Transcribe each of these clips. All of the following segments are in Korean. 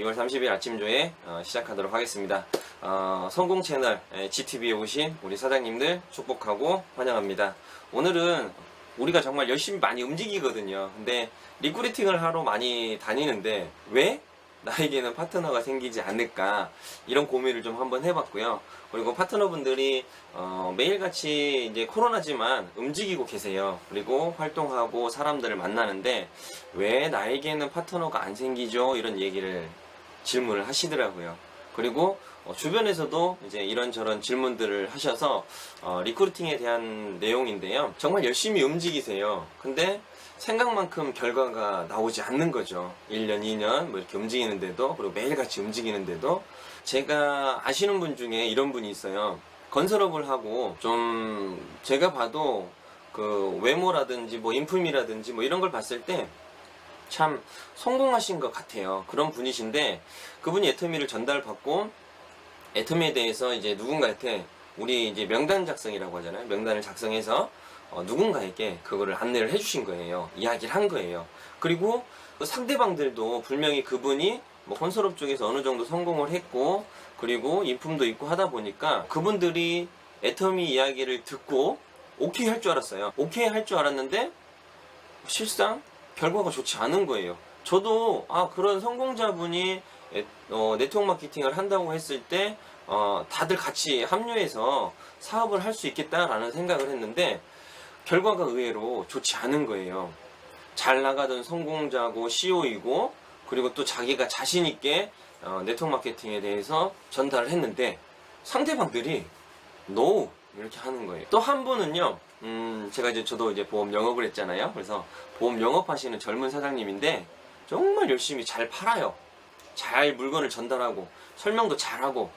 2월 30일 아침조회 시작하도록 하겠습니다. 성공 채널 GTV에 오신 우리 사장님들 축복하고 환영합니다. 오늘은 우리가 정말 열심히 많이 움직이거든요. 근데 리크루팅을 하러 많이 다니는데 왜 나에게는 파트너가 생기지 않을까, 이런 고민을 좀 한번 해봤고요. 그리고 파트너분들이 매일같이 이제 코로나지만 움직이고 계세요. 그리고 활동하고 사람들을 만나는데 왜 나에게는 파트너가 안 생기죠? 이런 얘기를 질문을 하시더라고요. 그리고 주변에서도 이제 이런저런 질문들을 하셔서 리크루팅에 대한 내용인데요. 정말 열심히 움직이세요. 근데 생각만큼 결과가 나오지 않는 거죠. 1년, 2년 뭐 이렇게 움직이는데도, 그리고 매일같이 움직이는데도. 제가 아시는 분 중에 이런 분이 있어요. 건설업을 하고 좀 제가 봐도 그 외모라든지 뭐 인품이라든지 뭐 이런 걸 봤을 때 참 성공하신 것 같아요. 그런 분이신데, 그분이 애터미를 전달받고 애터미에 대해서 이제 누군가한테, 우리 이제 명단 작성이라고 하잖아요. 명단을 작성해서 누군가에게 그거를 안내를 해주신 거예요. 이야기를 한 거예요. 그리고 그 상대방들도 분명히 그분이 뭐 건설업 쪽에서 어느 정도 성공을 했고, 그리고 인품도 있고 하다 보니까 그분들이 애터미 이야기를 듣고 오케이 할 줄 알았어요. 오케이 할 줄 알았는데 실상 결과가 좋지 않은 거예요. 저도 그런 성공자분이 네트워크 마케팅을 한다고 했을 때 다들 같이 합류해서 사업을 할 수 있겠다라는 생각을 했는데 결과가 의외로 좋지 않은 거예요. 잘 나가던 성공자고 CEO이고, 그리고 또 자기가 자신있게 네트워크 마케팅에 대해서 전달을 했는데 상대방들이 NO 이렇게 하는 거예요. 또 한 분은요, 제가 저도 이제 보험 영업을 했잖아요. 그래서 보험 영업하시는 젊은 사장님인데 정말 열심히 잘 팔아요. 잘 물건을 전달하고 설명도 잘하고.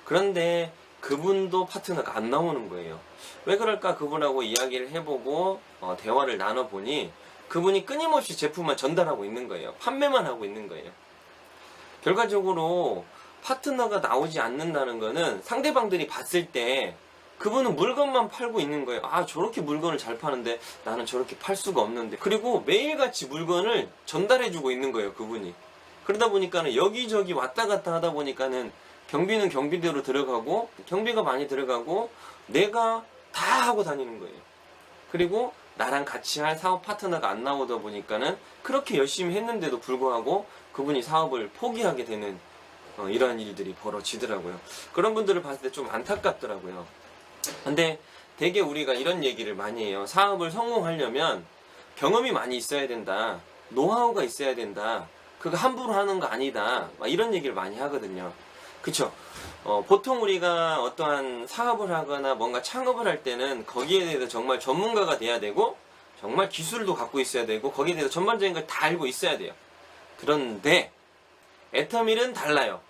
그런데 그분도 파트너가 안 나오는 거예요. 왜 그럴까? 그분하고 이야기를 해보고 대화를 나눠보니 그분이 끊임없이 제품만 전달하고 있는 거예요. 판매만 하고 있는 거예요. 결과적으로 파트너가 나오지 않는다는 거는 상대방들이 봤을 때 그분은 물건만 팔고 있는 거예요. 저렇게 물건을 잘 파는데 나는 저렇게 팔 수가 없는데. 그리고 매일같이 물건을 전달해주고 있는 거예요, 그분이. 그러다 보니까는 여기저기 왔다 갔다 하다 보니까는 경비는 경비대로 들어가고, 경비가 많이 들어가고, 내가 다 하고 다니는 거예요. 그리고 나랑 같이 할 사업 파트너가 안 나오다 보니까는 그렇게 열심히 했는데도 불구하고 그분이 사업을 포기하게 되는 이러한 일들이 벌어지더라고요. 그런 분들을 봤을 때 좀 안타깝더라고요. 근데 되게 우리가 이런 얘기를 많이 해요. 사업을 성공하려면 경험이 많이 있어야 된다. 노하우가 있어야 된다. 그거 함부로 하는 거 아니다. 막 이런 얘기를 많이 하거든요. 그쵸? 보통 우리가 어떠한 사업을 하거나 뭔가 창업을 할 때는 거기에 대해서 정말 전문가가 돼야 되고, 정말 기술도 갖고 있어야 되고, 거기에 대해서 전반적인 걸 다 알고 있어야 돼요. 그런데 애터미는 달라요.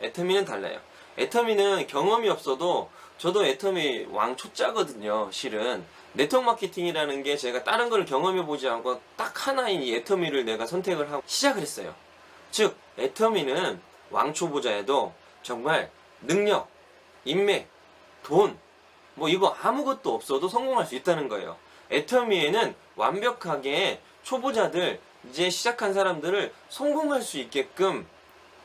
애터미는 달라요. 애터미는 경험이 없어도, 저도 애터미 왕초짜거든요. 실은 네트워크 마케팅이라는 게 제가 다른 걸 경험해보지 않고 딱 하나인 이 애터미를 내가 선택을 하고 시작을 했어요. 즉 애터미는 왕초보자에도 정말 능력, 인맥, 돈, 뭐 이거 아무것도 없어도 성공할 수 있다는 거예요. 애터미에는 완벽하게 초보자들, 이제 시작한 사람들을 성공할 수 있게끔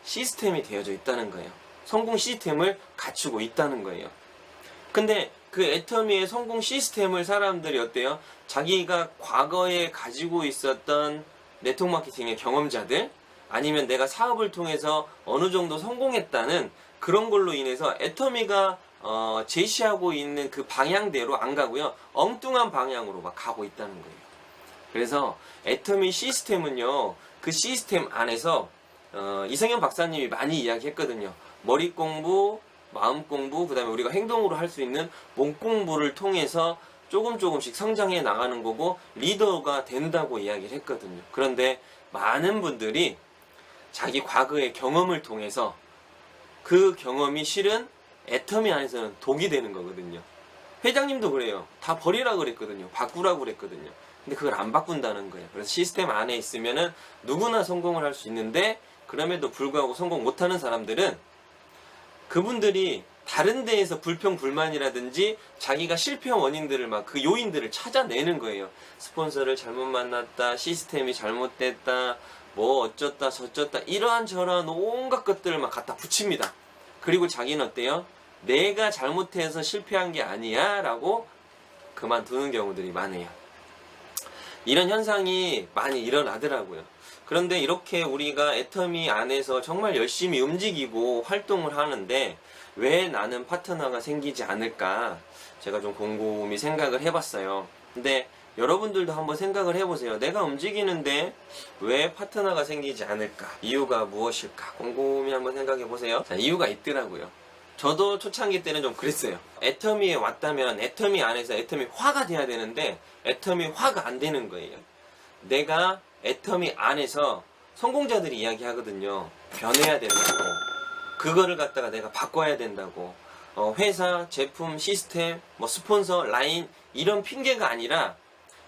시스템이 되어져 있다는 거예요. 성공 시스템을 갖추고 있다는 거예요. 근데 그 애터미의 성공 시스템을 사람들이 어때요? 자기가 과거에 가지고 있었던 네트워크 마케팅의 경험자들, 아니면 내가 사업을 통해서 어느 정도 성공했다는 그런 걸로 인해서 애터미가 제시하고 있는 그 방향대로 안 가고요, 엉뚱한 방향으로 막 가고 있다는 거예요. 그래서 애터미 시스템은요, 그 시스템 안에서 이성현 박사님이 많이 이야기했거든요. 머리 공부, 마음 공부, 그 다음에 우리가 행동으로 할 수 있는 몸 공부를 통해서 조금씩 성장해 나가는 거고 리더가 된다고 이야기를 했거든요. 그런데 많은 분들이 자기 과거의 경험을 통해서 그 경험이 실은 애터미 안에서는 독이 되는 거거든요. 회장님도 그래요. 다 버리라 그랬거든요. 바꾸라고 그랬거든요. 근데 그걸 안 바꾼다는 거예요. 그래서 시스템 안에 있으면은 누구나 성공을 할 수 있는데, 그럼에도 불구하고 성공 못하는 사람들은 그분들이 다른 데에서 불평불만이라든지 자기가 실패 원인들을 막 그 요인들을 찾아내는 거예요. 스폰서를 잘못 만났다, 시스템이 잘못됐다, 뭐 어쩌다 저쩌다 이러한 저러한 온갖 것들을 막 갖다 붙입니다. 그리고 자기는 어때요? 내가 잘못해서 실패한 게 아니야 라고 그만두는 경우들이 많아요. 이런 현상이 많이 일어나더라고요. 그런데 이렇게 우리가 애터미 안에서 정말 열심히 움직이고 활동을 하는데 왜 나는 파트너가 생기지 않을까? 제가 좀 곰곰이 생각을 해봤어요. 근데 여러분들도 한번 생각을 해보세요. 내가 움직이는데 왜 파트너가 생기지 않을까? 이유가 무엇일까? 곰곰이 한번 생각해보세요. 자, 이유가 있더라고요. 저도 초창기 때는 좀 그랬어요. 애터미에 왔다면 애터미 안에서 애터미 화가 돼야 되는데 애터미 화가 안 되는 거예요. 내가 애터미 안에서 성공자들이 이야기하거든요. 변해야 된다고. 그거를 갖다가 내가 바꿔야 된다고. 회사, 제품, 시스템, 뭐 스폰서, 라인 이런 핑계가 아니라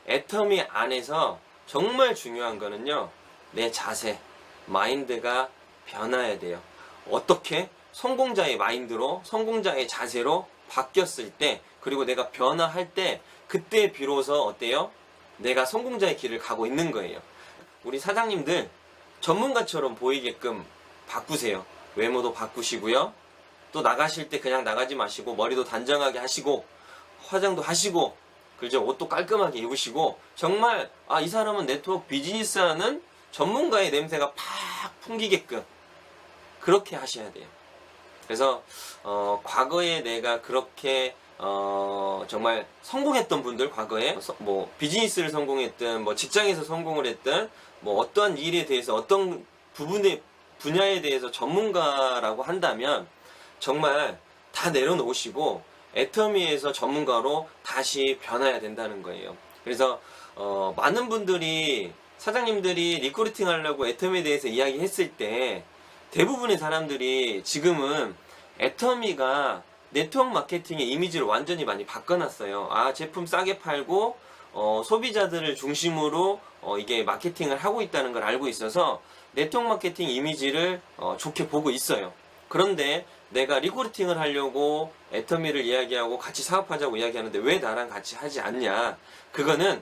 애터미 안에서 정말 중요한 거는요. 내 자세, 마인드가 변화해야 돼요. 어떻게? 성공자의 마인드로, 성공자의 자세로 바뀌었을 때, 그리고 내가 변화할 때, 그때 비로소 어때요? 내가 성공자의 길을 가고 있는 거예요. 우리 사장님들 전문가처럼 보이게끔 바꾸세요. 외모도 바꾸시고요. 또 나가실 때 그냥 나가지 마시고 머리도 단정하게 하시고 화장도 하시고 그죠? 옷도 깔끔하게 입으시고 정말 이 사람은 네트워크 비즈니스하는 전문가의 냄새가 팍 풍기게끔 그렇게 하셔야 돼요. 그래서 과거에 내가 그렇게 정말 성공했던 분들 과거에 뭐 비즈니스를 성공했든 뭐 직장에서 성공을 했든 뭐 어떠한 일에 대해서 어떤 분야에 대해서 전문가라고 한다면 정말 다 내려놓으시고 애터미에서 전문가로 다시 변해야 된다는 거예요. 그래서 많은 분들이 사장님들이 리크루팅 하려고 애터미에 대해서 이야기했을 때 대부분의 사람들이 지금은 애터미가 네트워크 마케팅의 이미지를 완전히 많이 바꿔놨어요. 제품 싸게 팔고 소비자들을 중심으로 이게 마케팅을 하고 있다는 걸 알고 있어서 네트워크 마케팅 이미지를 좋게 보고 있어요. 그런데 내가 리크루팅을 하려고 애터미를 이야기하고 같이 사업하자고 이야기하는데 왜 나랑 같이 하지 않냐? 그거는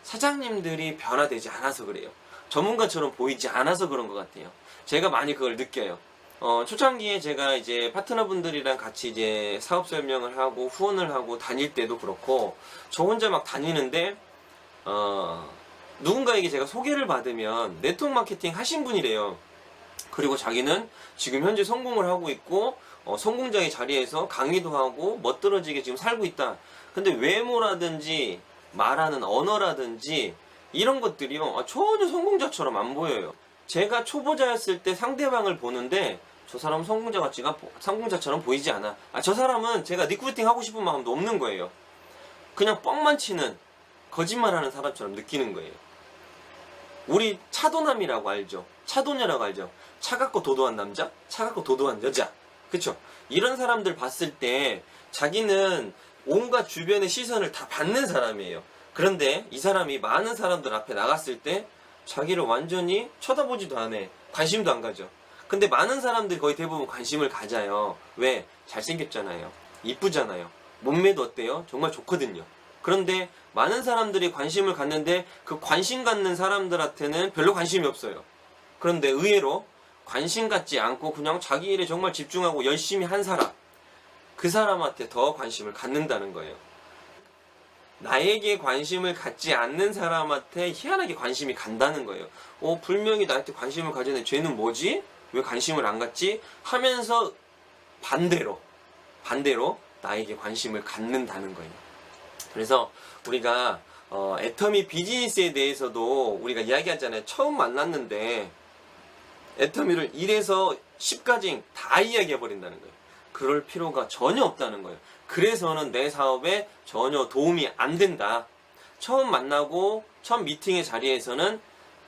사장님들이 변화되지 않아서 그래요. 전문가처럼 보이지 않아서 그런 것 같아요. 제가 많이 그걸 느껴요. 초창기에 제가 이제 파트너분들이랑 같이 이제 사업 설명을 하고 후원을 하고 다닐 때도 그렇고 저 혼자 막 다니는데 누군가에게 제가 소개를 받으면 네트워크 마케팅 하신 분이래요. 그리고 자기는 지금 현재 성공을 하고 있고 성공자의 자리에서 강의도 하고 멋들어지게 지금 살고 있다. 근데 외모라든지 말하는 언어라든지 이런 것들이요 전혀 성공자처럼 안 보여요. 제가 초보자였을 때 상대방을 보는데 저 사람은 성공자처럼 보이지 않아. 저 사람은 제가 리크루팅 하고 싶은 마음도 없는 거예요. 그냥 뻥만 치는 거짓말하는 사람처럼 느끼는 거예요. 우리 차도남이라고 알죠? 차도녀라고 알죠? 차갑고 도도한 남자, 차갑고 도도한 여자. 그쵸? 이런 사람들 봤을 때 자기는 온갖 주변의 시선을 다 받는 사람이에요. 그런데 이 사람이 많은 사람들 앞에 나갔을 때 자기를 완전히 쳐다보지도 않아. 관심도 안 가져. 근데 많은 사람들이 거의 대부분 관심을 가져요. 왜? 잘생겼잖아요. 이쁘잖아요. 몸매도 어때요? 정말 좋거든요. 그런데 많은 사람들이 관심을 갖는데 그 관심 갖는 사람들한테는 별로 관심이 없어요. 그런데 의외로 관심 갖지 않고 그냥 자기 일에 정말 집중하고 열심히 한 사람, 그 사람한테 더 관심을 갖는다는 거예요. 나에게 관심을 갖지 않는 사람한테 희한하게 관심이 간다는 거예요. 분명히 나한테 관심을 가지는 쟤는 뭐지? 왜 관심을 안 갖지? 하면서 반대로 나에게 관심을 갖는다는 거예요. 그래서 우리가 애터미 비즈니스에 대해서도 우리가 이야기하잖아요. 처음 만났는데 애터미를 1에서 10까지 다 이야기해버린다는 거예요. 그럴 필요가 전혀 없다는 거예요. 그래서는 내 사업에 전혀 도움이 안 된다. 처음 만나고 첫 미팅의 자리에서는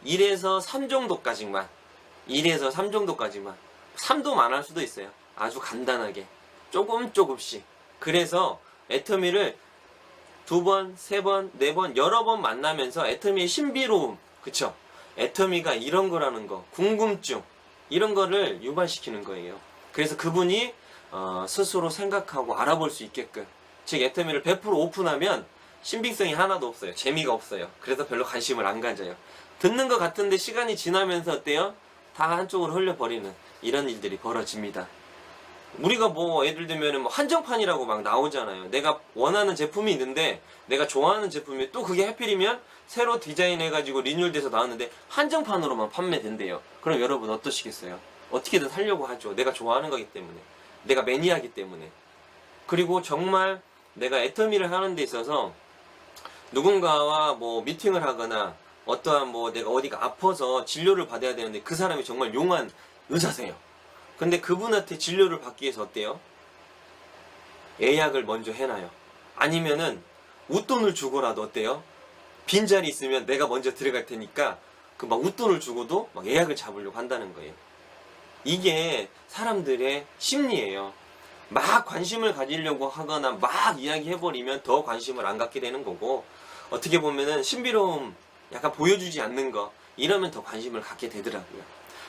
1에서 3 정도까지만 3도만 할 수도 있어요. 아주 간단하게 조금씩. 그래서 애터미를 2번, 3번, 4번 여러 번 만나면서 애터미의 신비로움, 그쵸? 애터미가 이런 거라는 거, 궁금증 이런 거를 유발시키는 거예요. 그래서 그분이 스스로 생각하고 알아볼 수 있게끔, 즉 애터미를 100% 오픈하면 신빙성이 하나도 없어요. 재미가 없어요. 그래서 별로 관심을 안 가져요. 듣는 것 같은데 시간이 지나면서 어때요? 다 한쪽으로 흘려버리는 이런 일들이 벌어집니다. 우리가 뭐 예를 들면 뭐 한정판이라고 막 나오잖아요. 내가 원하는 제품이 있는데 내가 좋아하는 제품이 또 그게 하필이면 새로 디자인해가지고 리뉴얼돼서 나왔는데 한정판으로만 판매된대요. 그럼 여러분 어떠시겠어요? 어떻게든 사려고 하죠. 내가 좋아하는 거기 때문에, 내가 매니아이기 때문에. 그리고 정말 내가 애터미를 하는 데 있어서 누군가와 뭐 미팅을 하거나 어떠한 뭐 내가 어디가 아파서 진료를 받아야 되는데 그 사람이 정말 용한 의사세요. 근데 그분한테 진료를 받기 위해서 어때요? 예약을 먼저 해놔요. 아니면은 웃돈을 주고라도 어때요? 빈자리 있으면 내가 먼저 들어갈 테니까 그 막 웃돈을 주고도 막 예약을 잡으려고 한다는 거예요. 이게 사람들의 심리예요. 막 관심을 가지려고 하거나 막 이야기해버리면 더 관심을 안 갖게 되는 거고, 어떻게 보면은 신비로움 약간 보여주지 않는 거 이러면 더 관심을 갖게 되더라고요.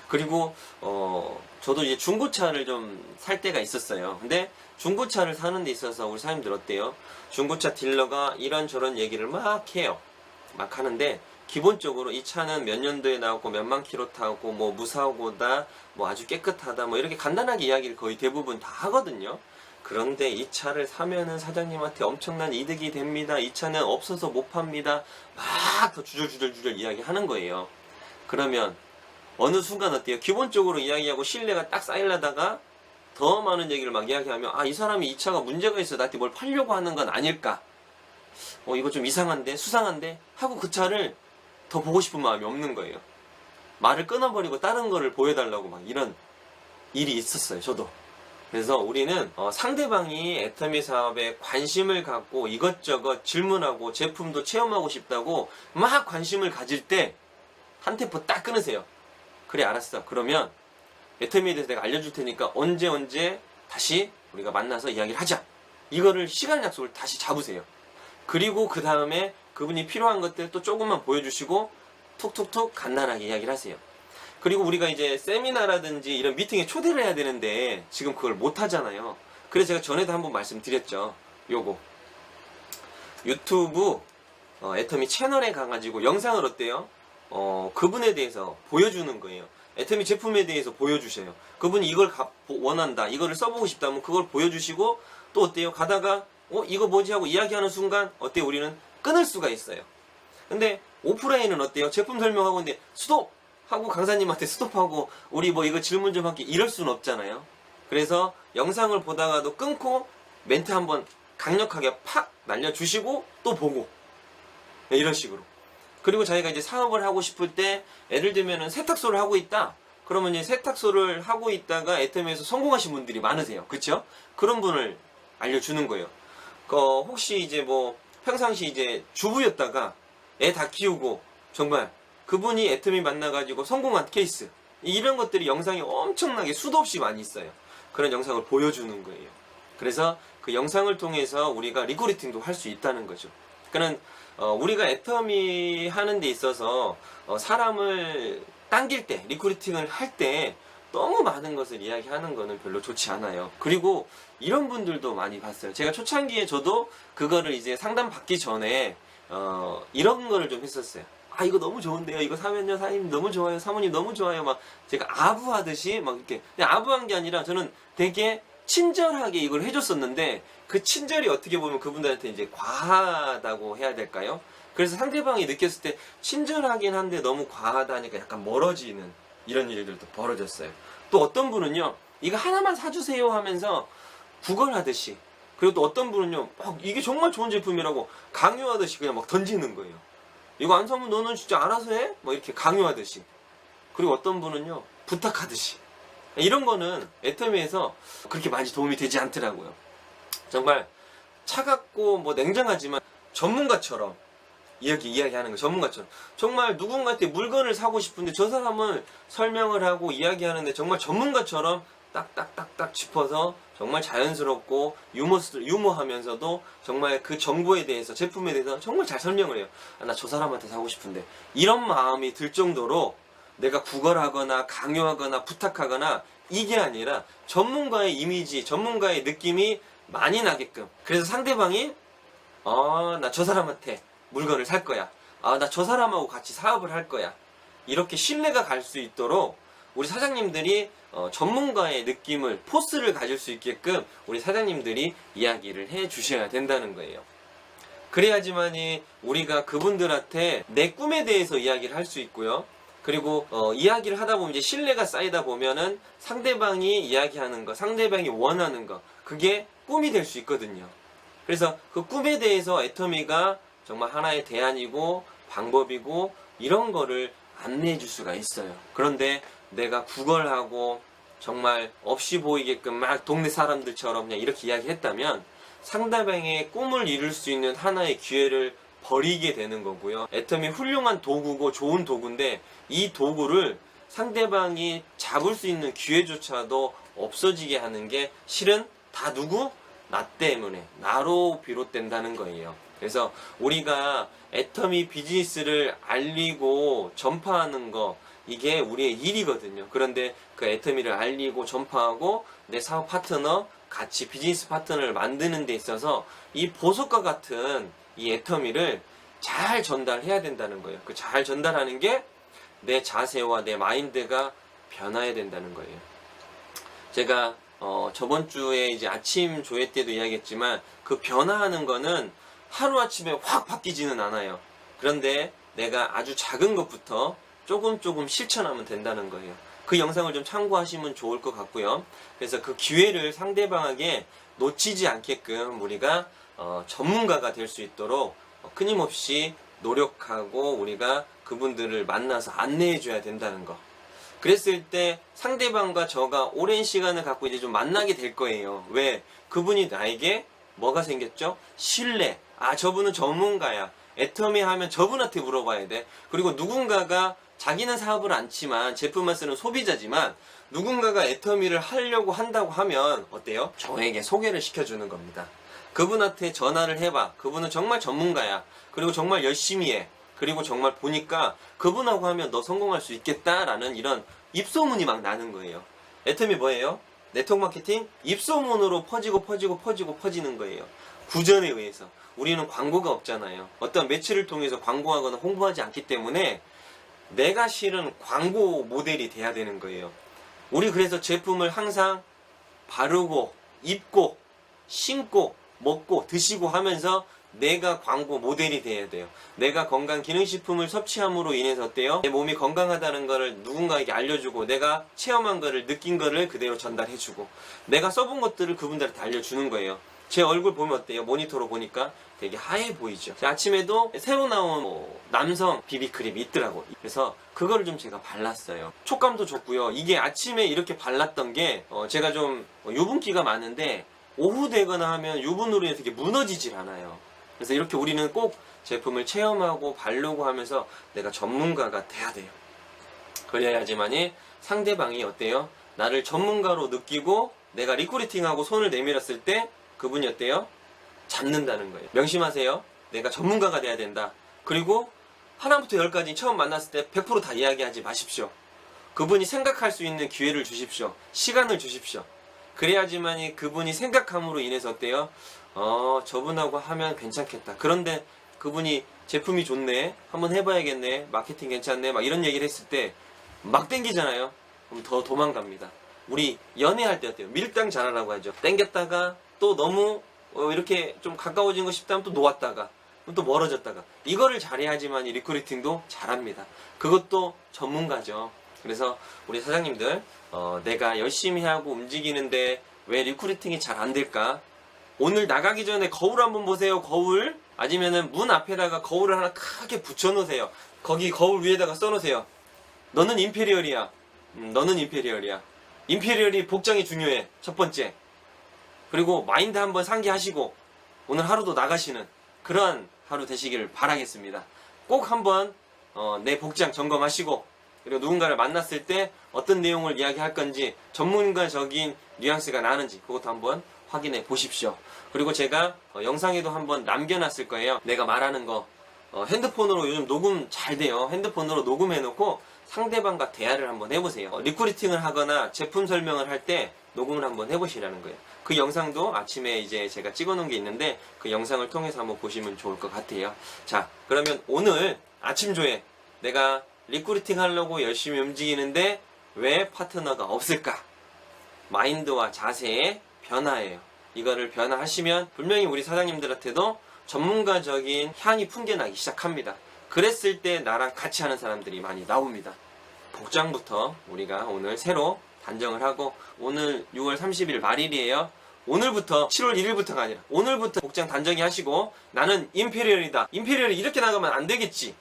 그리고 저도 이제 중고차를 좀 살 때가 있었어요. 근데 중고차를 사는 데 있어서 우리 사장님들 어때요? 중고차 딜러가 이런저런 얘기를 막 해요. 막 하는데 기본적으로 이 차는 몇 년도에 나왔고 몇만 킬로 타고 뭐 무사고다, 뭐 아주 깨끗하다, 뭐 이렇게 간단하게 이야기를 거의 대부분 다 하거든요. 그런데 이 차를 사면은 사장님한테 엄청난 이득이 됩니다. 이 차는 없어서 못 팝니다. 막 더 주절주절 이야기 하는 거예요. 그러면 어느 순간 어때요? 기본적으로 이야기하고 신뢰가 딱 쌓이려다가 더 많은 얘기를 막 이야기하면, 아, 이 사람이 이 차가 문제가 있어 나한테 뭘 팔려고 하는 건 아닐까? 이거 좀 이상한데? 수상한데? 하고 그 차를 더 보고 싶은 마음이 없는 거예요. 말을 끊어버리고 다른 거를 보여달라고 막 이런 일이 있었어요, 저도. 그래서 우리는 상대방이 애터미 사업에 관심을 갖고 이것저것 질문하고 제품도 체험하고 싶다고 막 관심을 가질 때 한 템포 딱 끊으세요. 그래, 알았어. 그러면 애터미에 대해서 내가 알려줄 테니까 언제 다시 우리가 만나서 이야기를 하자. 이거를 시간 약속을 다시 잡으세요. 그리고 그 다음에 그분이 필요한 것들 또 조금만 보여주시고 툭툭툭 간단하게 이야기를 하세요. 그리고 우리가 이제 세미나라든지 이런 미팅에 초대를 해야 되는데 지금 그걸 못 하잖아요. 그래서 제가 전에도 한번 말씀드렸죠. 요거 유튜브 애터미 채널에 가가지고 영상을 어때요? 그분에 대해서 보여주는 거예요. 애터미 제품에 대해서 보여주셔요. 그분이 이걸 원한다, 이거를 써보고 싶다면 그걸 보여주시고, 또 어때요? 가다가 이거 뭐지 하고 이야기하는 순간 어때요? 우리는 끊을 수가 있어요. 근데 오프라인은 어때요? 제품 설명하고 있는데 스톱! 하고 강사님한테 스톱하고 우리 뭐 이거 질문 좀 할게 이럴 수는 없잖아요. 그래서 영상을 보다가도 끊고 멘트 한번 강력하게 팍 날려주시고 또 보고, 네, 이런 식으로. 그리고 자기가 이제 사업을 하고 싶을 때, 예를 들면은 세탁소를 하고 있다. 그러면 이제 세탁소를 하고 있다가 애터미에서 성공하신 분들이 많으세요. 그쵸? 그런 분을 알려주는 거예요. 혹시 이제 뭐 평상시 이제 주부였다가 애 다 키우고 정말 그분이 애터미 만나가지고 성공한 케이스, 이런 것들이 영상이 엄청나게 수도 없이 많이 있어요. 그런 영상을 보여주는 거예요. 그래서 그 영상을 통해서 우리가 리크루팅도 할 수 있다는 거죠. 그러니까 우리가 애터미 하는 데 있어서 사람을 당길 때, 리크루팅을 할 때 너무 많은 것을 이야기하는 거는 별로 좋지 않아요. 그리고 이런 분들도 많이 봤어요. 제가 초창기에 저도 그거를 이제 상담 받기 전에 이런 거를 좀 했었어요. 아, 이거 너무 좋은데요. 이거 사면요, 사장님 너무 좋아요. 사모님 너무 좋아요. 막 제가 아부하듯이 막 이렇게. 그냥 아부한 게 아니라 저는 되게 친절하게 이걸 해줬었는데, 그 친절이 어떻게 보면 그분들한테 이제 과하다고 해야 될까요? 그래서 상대방이 느꼈을 때 친절하긴 한데 너무 과하다니까 약간 멀어지는 이런 일들도 벌어졌어요. 또 어떤 분은요, 이거 하나만 사주세요 하면서 구걸하듯이, 그리고 또 어떤 분은요, 이게 정말 좋은 제품이라고 강요하듯이 그냥 막 던지는 거예요. 이거 안 사면 너는 진짜 알아서 해? 뭐 이렇게 강요하듯이. 그리고 어떤 분은요, 부탁하듯이. 이런 거는 애터미에서 그렇게 많이 도움이 되지 않더라고요. 정말 차갑고 뭐 냉정하지만 전문가처럼 이야기하는 거, 전문가처럼. 정말 누군가한테 물건을 사고 싶은데 저 사람을 설명을 하고 이야기하는데 정말 전문가처럼 딱딱딱딱 짚어서 정말 자연스럽고 유머하면서도 정말 그 정보에 대해서, 제품에 대해서 정말 잘 설명을 해요. 아, 나 저 사람한테 사고 싶은데. 이런 마음이 들 정도로 내가 구걸하거나 강요하거나 부탁하거나 이게 아니라 전문가의 이미지, 전문가의 느낌이 많이 나게끔. 그래서 상대방이 나 저 사람한테 물건을 살 거야. 나 저 사람하고 같이 사업을 할 거야. 이렇게 신뢰가 갈 수 있도록 우리 사장님들이 전문가의 느낌을, 포스를 가질 수 있게끔 우리 사장님들이 이야기를 해 주셔야 된다는 거예요. 그래야지만이 우리가 그분들한테 내 꿈에 대해서 이야기를 할 수 있고요. 그리고 이야기를 하다 보면 이제 신뢰가 쌓이다 보면은 상대방이 이야기하는 거, 상대방이 원하는 거, 그게 꿈이 될 수 있거든요. 그래서 그 꿈에 대해서 애터미가 정말 하나의 대안이고 방법이고 이런 거를 안내해 줄 수가 있어요. 그런데 내가 구걸하고 정말 없이 보이게끔 막 동네 사람들처럼 그냥 이렇게 이야기했다면 상대방의 꿈을 이룰 수 있는 하나의 기회를 버리게 되는 거고요. 애터미 훌륭한 도구고 좋은 도구인데 이 도구를 상대방이 잡을 수 있는 기회조차도 없어지게 하는 게 실은 다 누구? 나 때문에, 나로 비롯된다는 거예요. 그래서 우리가 애터미 비즈니스를 알리고 전파하는 거, 이게 우리의 일이거든요. 그런데 그 애터미를 알리고 전파하고 내 사업 파트너, 같이 비즈니스 파트너를 만드는 데 있어서 이 보석과 같은 이 애터미를 잘 전달해야 된다는 거예요. 그 잘 전달하는 게 내 자세와 내 마인드가 변화해야 된다는 거예요. 제가 저번 주에 이제 아침 조회 때도 이야기했지만 그 변화하는 거는 하루아침에 확 바뀌지는 않아요. 그런데 내가 아주 작은 것부터 조금 실천하면 된다는 거예요. 그 영상을 좀 참고하시면 좋을 것 같고요. 그래서 그 기회를 상대방에게 놓치지 않게끔 우리가 전문가가 될 수 있도록 끊임없이 노력하고 우리가 그분들을 만나서 안내해 줘야 된다는 거. 그랬을 때 상대방과 저가 오랜 시간을 갖고 이제 좀 만나게 될 거예요. 왜? 그분이 나에게 뭐가 생겼죠? 신뢰. 아, 저분은 전문가야. 애터미 하면 저분한테 물어봐야 돼. 그리고 누군가가 자기는 사업을 않지만 제품만 쓰는 소비자지만 누군가가 애터미를 하려고 한다고 하면 어때요? 저에게 소개를 시켜주는 겁니다. 그분한테 전화를 해봐. 그분은 정말 전문가야. 그리고 정말 열심히 해. 그리고 정말 보니까 그분하고 하면 너 성공할 수 있겠다라는 이런 입소문이 막 나는 거예요. 애터미 뭐예요? 네트워크 마케팅? 입소문으로 퍼지는 거예요. 구전에 의해서. 우리는 광고가 없잖아요. 어떤 매체를 통해서 광고하거나 홍보하지 않기 때문에 내가 실은 광고 모델이 돼야 되는 거예요. 우리 그래서 제품을 항상 바르고 입고 신고 먹고 드시고 하면서 내가 광고 모델이 돼야 돼요. 내가 건강기능식품을 섭취함으로 인해서 어때요? 내 몸이 건강하다는 거를 누군가에게 알려주고 내가 체험한 거를 느낀 거를 그대로 전달해주고 내가 써본 것들을 그분들한테 알려주는 거예요. 제 얼굴 보면 어때요? 모니터로 보니까 되게 하얘 보이죠. 아침에도 새로 나온 남성 비비크림이 있더라고. 그래서 그거를 좀 제가 발랐어요. 촉감도 좋고요. 이게 아침에 이렇게 발랐던 게 제가 좀 유분기가 많은데 오후 되거나 하면 유분으로 인해서 이게 무너지질 않아요. 그래서 이렇게 우리는 꼭 제품을 체험하고 바르고 하면서 내가 전문가가 돼야 돼요. 그래야지만이 상대방이 어때요? 나를 전문가로 느끼고 내가 리크루팅하고 손을 내밀었을 때 그분이 어때요? 잡는다는 거예요. 명심하세요. 내가 전문가가 돼야 된다. 그리고 하나부터 열까지 처음 만났을 때 100% 다 이야기하지 마십시오. 그분이 생각할 수 있는 기회를 주십시오. 시간을 주십시오. 그래야지만이 그분이 생각함으로 인해서 어때요? 저분하고 하면 괜찮겠다. 그런데 그분이 제품이 좋네. 한번 해봐야겠네. 마케팅 괜찮네. 막 이런 얘기를 했을 때 막 땡기잖아요. 그럼 더 도망갑니다. 우리 연애할 때 어때요? 밀당 잘하라고 하죠. 땡겼다가 또 너무 이렇게 좀 가까워진 거 싶다면 또 놓았다가 또 멀어졌다가 이거를 잘해야지만 이 리크루팅도 잘합니다. 그것도 전문가죠. 그래서 우리 사장님들 내가 열심히 하고 움직이는데 왜 리크루팅이 잘 안 될까? 오늘 나가기 전에 거울 한번 보세요. 거울. 아니면은 문 앞에다가 거울을 하나 크게 붙여놓으세요. 거기 거울 위에다가 써놓으세요. 너는 임페리얼이야. 너는 임페리얼이야. 임페리얼이 복장이 중요해. 첫 번째. 그리고 마인드 한번 상기하시고 오늘 하루도 나가시는 그러한 하루 되시기를 바라겠습니다. 꼭 한번 내 복장 점검하시고 그리고 누군가를 만났을 때 어떤 내용을 이야기할 건지 전문가적인 뉘앙스가 나는지 그것도 한번 확인해 보십시오. 그리고 제가 영상에도 한번 남겨놨을 거예요. 내가 말하는 거 핸드폰으로 요즘 녹음 잘 돼요. 핸드폰으로 녹음해 놓고 상대방과 대화를 한번 해보세요. 리크루팅을 하거나 제품 설명을 할 때 녹음을 한번 해보시라는 거예요. 그 영상도 아침에 이제 제가 찍어 놓은 게 있는데 그 영상을 통해서 한번 보시면 좋을 것 같아요. 자, 그러면 오늘 아침 조회 내가 리크루팅 하려고 열심히 움직이는데 왜 파트너가 없을까? 마인드와 자세의 변화예요. 이거를 변화하시면 분명히 우리 사장님들한테도 전문가적인 향이 풍겨나기 시작합니다. 그랬을 때 나랑 같이 하는 사람들이 많이 나옵니다. 복장부터 우리가 오늘 새로 단정을 하고, 오늘 6월 30일 말일이에요. 오늘부터 7월 1일부터가 아니라 오늘부터 복장 단정히 하시고, 나는 임페리얼이다. 임페리얼이 이렇게 나가면 안 되겠지.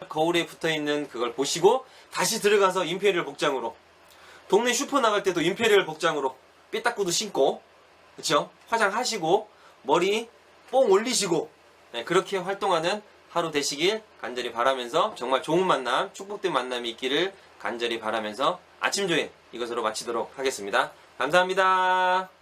거울에 붙어있는 그걸 보시고 다시 들어가서 임페리얼 복장으로, 동네 슈퍼 나갈 때도 임페리얼 복장으로 삐딱구도 신고, 그쵸? 화장하시고 머리 뽕 올리시고, 네, 그렇게 활동하는 하루 되시길 간절히 바라면서, 정말 좋은 만남, 축복된 만남이 있기를 간절히 바라면서 아침 조회 이것으로 마치도록 하겠습니다. 감사합니다.